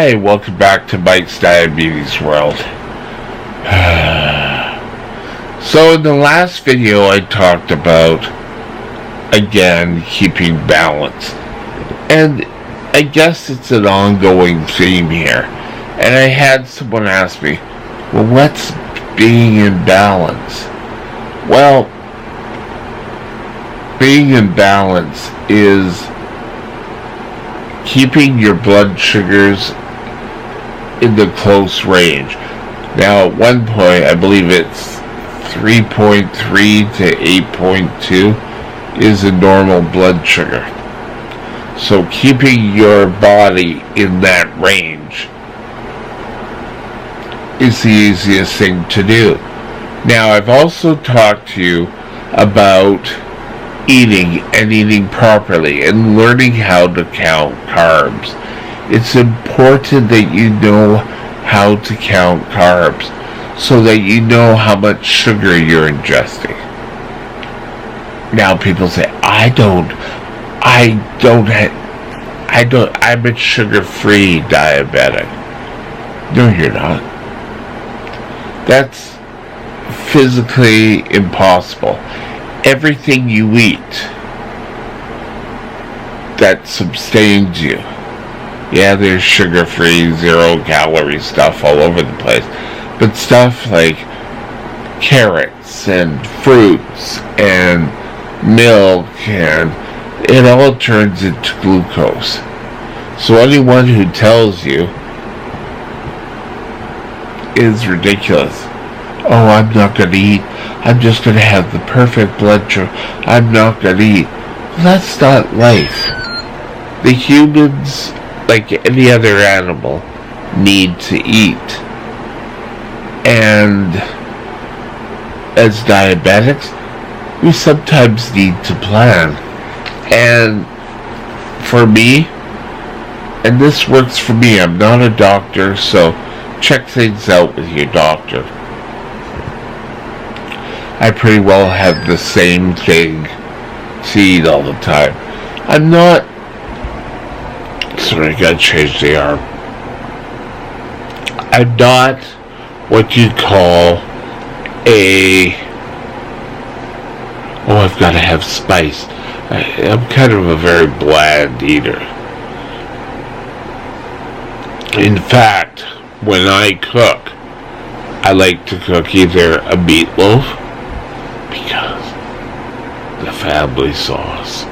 Hi, welcome back to Mike's Diabetes World. So in the last video I talked about, again, keeping balance. And I guess it's an ongoing theme here. And I had someone ask me, well, what's being in balance? Well, being in balance is keeping your blood sugars in the close range. Now, at one point, I believe it's 3.3 to 8.2 is a normal blood sugar. So keeping your body in that range is the easiest thing to do. Now, I've also talked to you about eating and eating properly and learning how to count carbs. It's important that you know how to count carbs so that you know how much sugar you're ingesting. Now people say, I'm a sugar-free diabetic. No, you're not. That's physically impossible. Everything you eat that sustains you. Yeah, there's sugar-free, zero-calorie stuff all over the place. But stuff like carrots and fruits and milk, and it all turns into glucose. So anyone who tells you is ridiculous. Oh, I'm not going to eat. I'm just going to have the perfect blood sugar. I'm not going to eat. Well, that's not life. The humans, like any other animal, need to eat. And as diabetics, we sometimes need to plan. And for me, and this works for me, I'm not a doctor, so check things out with your doctor. I pretty well have the same thing to eat all the time. I'm not... Sorry, I gotta change the arm. I'm not what you call a... Oh, I've gotta have spice. I'm kind of a very bland eater. In fact, when I cook, I like to cook either a meatloaf, because the family sauce.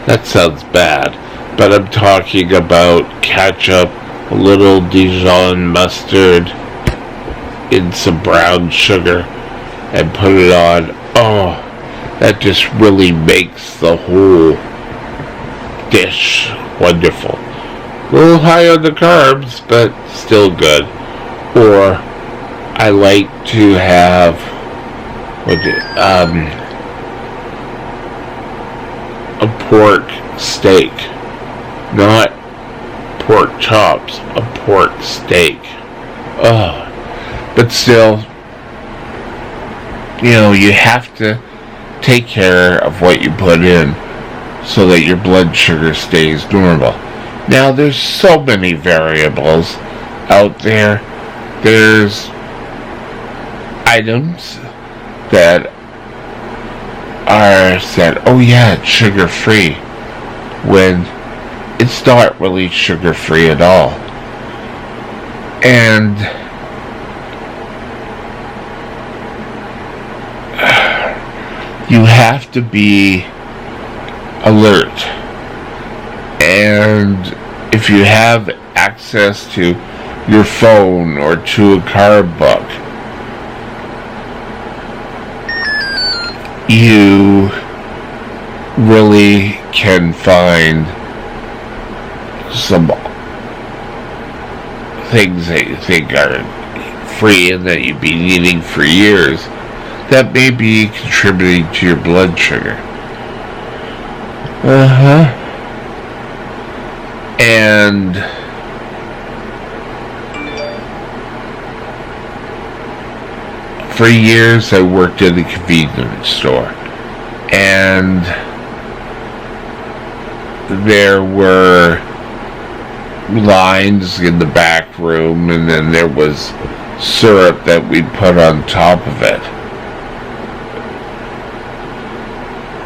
That sounds bad, but I'm talking about ketchup, a little Dijon mustard, in some brown sugar, and put it on. Oh, that just really makes the whole dish wonderful. A little high on the carbs, but still good. Or I like to have a pork steak, not pork chops, a pork steak. But still, you have to take care of what you put in so that your blood sugar stays normal. Now, there's so many variables out there. There's items that are said, oh yeah, it's sugar-free, when it's not really sugar-free at all. And you have to be alert. And if you have access to your phone or to a carb book, you really can find some things that you think are free and that you've been eating for years that may be contributing to your blood sugar. And for years I worked at a convenience store, and there were lines in the back room, and then there was syrup that we'd put on top of it.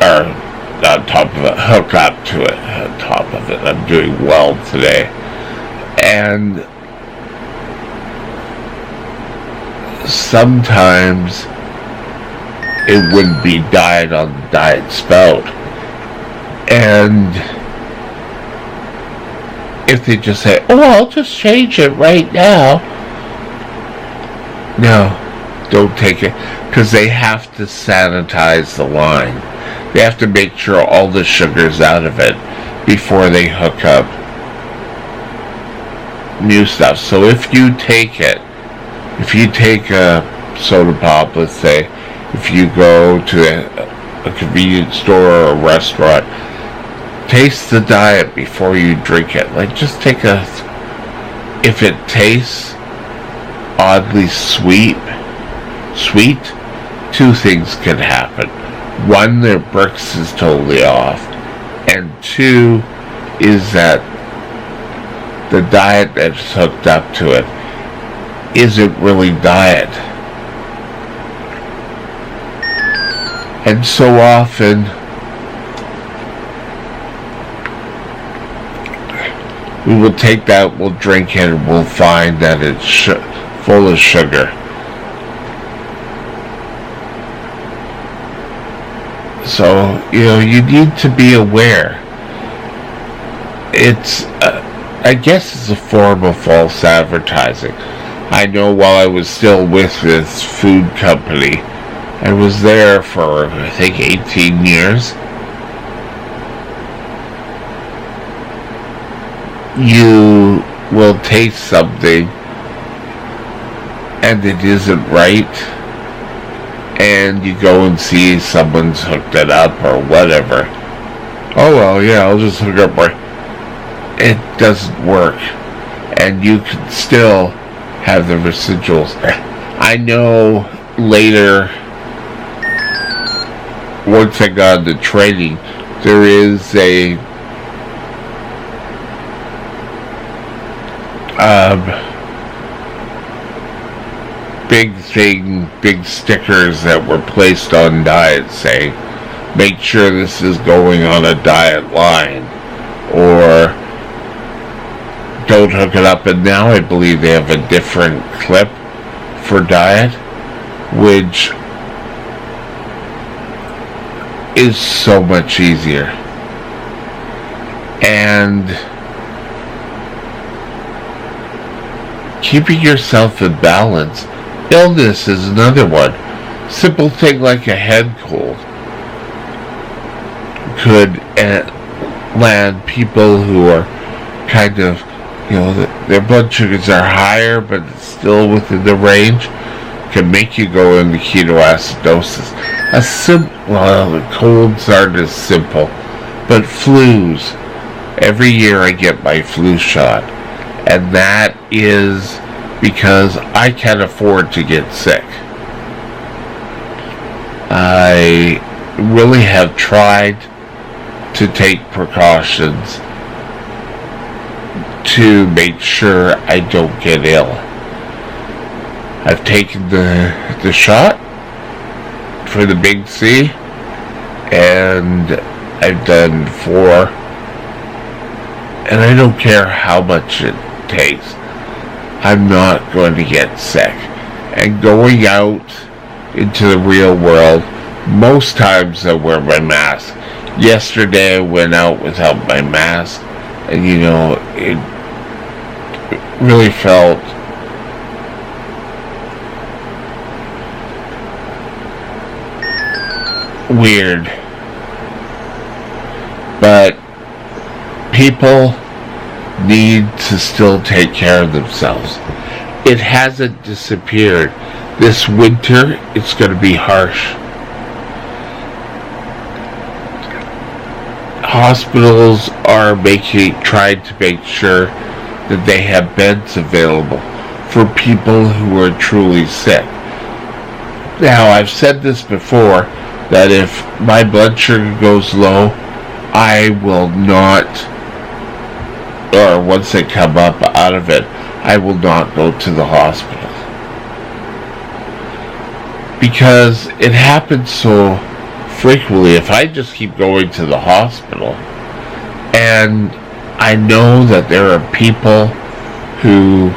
Or, not top of it, hook up to it, on top of it. I'm doing well today. And sometimes it wouldn't be diet on the diet spout. And if they just say, oh, I'll just change it right now. No, don't take it. Because they have to sanitize the line. They have to make sure all the sugar's out of it before they hook up new stuff. So if you take it, if you take a soda pop, let's say, if you go to a convenience store or a restaurant, taste the diet before you drink it. Like, just take a, if it tastes oddly sweet, two things can happen. One, their Brix is totally off, and two is that the diet that's hooked up to it isn't really diet. And so often we will take that, we'll drink it, and we'll find that it's full of sugar. So, you need to be aware. It's, I guess it's a form of false advertising. I know while I was still with this food company, I was there for, I think, 18 years. You will taste something and it isn't right, and you go and see someone's hooked it up or whatever. Oh, well, yeah, I'll just hook up my... It doesn't work. And you can still have the residuals. I know later, once I got into training, there is a big stickers that were placed on diets saying, make sure this is going on a diet line, or don't hook it up. And now I believe they have a different clip for diet, which is so much easier. And keeping yourself in balance. Illness is another one. Simple thing like a head cold could land people who are kind of, their blood sugars are higher but it's still within the range, can make you go into ketoacidosis. The colds aren't as simple, but flus. Every year I get my flu shot, and that is because I can't afford to get sick. I really have tried to take precautions to make sure I don't get ill. I've taken the shot for the big C, and I've done 4, and I don't care how much it takes. I'm not going to get sick. And going out into the real world, most times I wear my mask. Yesterday I went out without my mask, and it really felt weird. But people need to still take care of themselves. It hasn't disappeared. This winter, it's going to be harsh. Hospitals are trying to make sure that they have beds available for people who are truly sick. Now, I've said this before, that if my blood sugar goes low, I will not or once I come up out of it, I will not go to the hospital. Because it happens so frequently. If I just keep going to the hospital, and I know that there are people who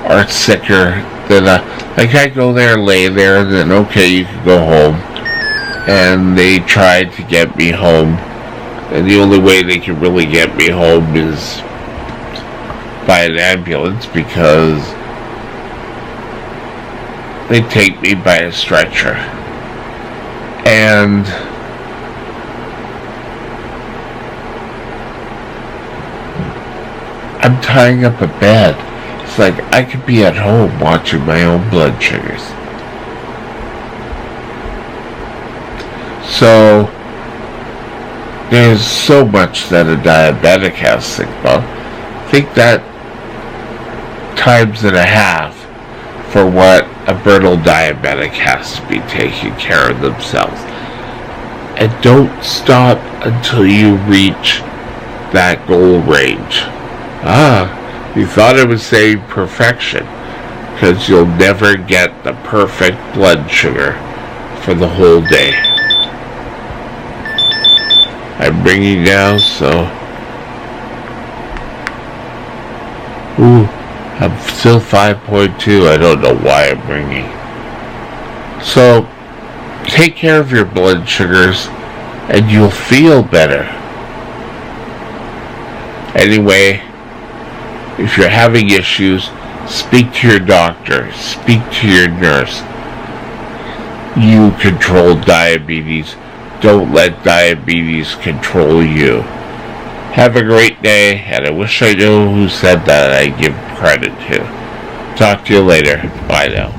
are sicker than like I go there, lay there, and then okay, you can go home. And they tried to get me home, and the only way they can really get me home is by an ambulance, because they take me by a stretcher. And I'm tying up a bed. It's like I could be at home watching my own blood sugars. So there's so much that a diabetic has to think about. Think that times and a half for what a brittle diabetic has to be taking care of themselves. And don't stop until you reach that goal range. You thought I was saying perfection, because you'll never get the perfect blood sugar for the whole day. I'm bringing now, so I'm still 5.2. I don't know why I'm bringing. So take care of your blood sugars and you'll feel better. Anyway, if you're having issues, speak to your doctor, speak to your nurse. You control diabetes. Don't let diabetes control you. Have a great day, and I wish I knew who said that I give credit to. Talk to you later. Bye now.